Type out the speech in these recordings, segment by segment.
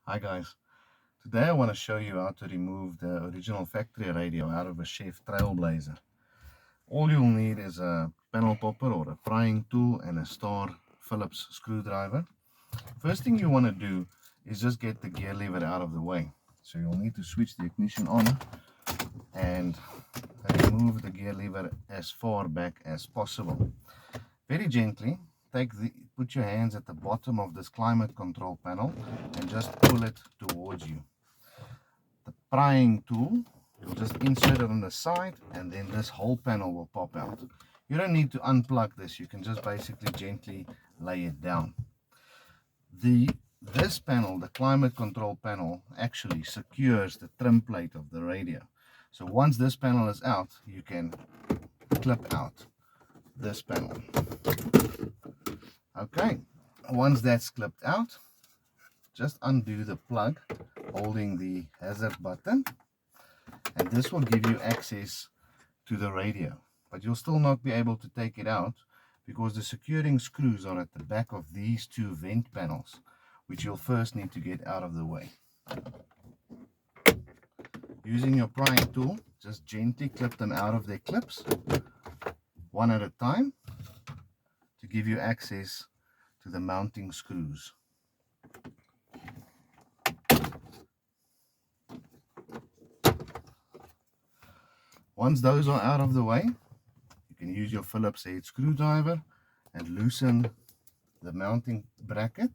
Hi guys, today I want to show you how to remove the original factory radio out of a Chevrolet Trailblazer. All you'll need is a panel popper or a prying tool and a star Phillips screwdriver. First thing you want to do is just get the gear lever out of the way. So you'll need to switch the ignition on and remove the gear lever as far back as possible. Very gently, put your hands at the bottom of this climate control panel and just pull it towards you. The prying tool, you'll just insert it on the side and then this whole panel will pop out. You don't need to unplug this, you can just basically gently lay it down. This panel, the climate control panel, actually secures the trim plate of the radio. So once this panel is out, you can clip out this panel. Okay, once that's clipped out, just undo the plug holding the hazard button, and this will give you access to the radio, but you'll still not be able to take it out because the securing screws are at the back of these two vent panels, which you'll first need to get out of the way. Using your prying tool, just gently clip them out of their clips one at a time to give you access to the mounting screws. Once those are out of the way, you can use your Phillips head screwdriver and loosen the mounting bracket.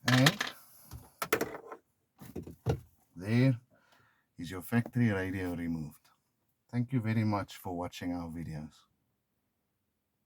And there is your factory radio removed. Thank you very much for watching our videos.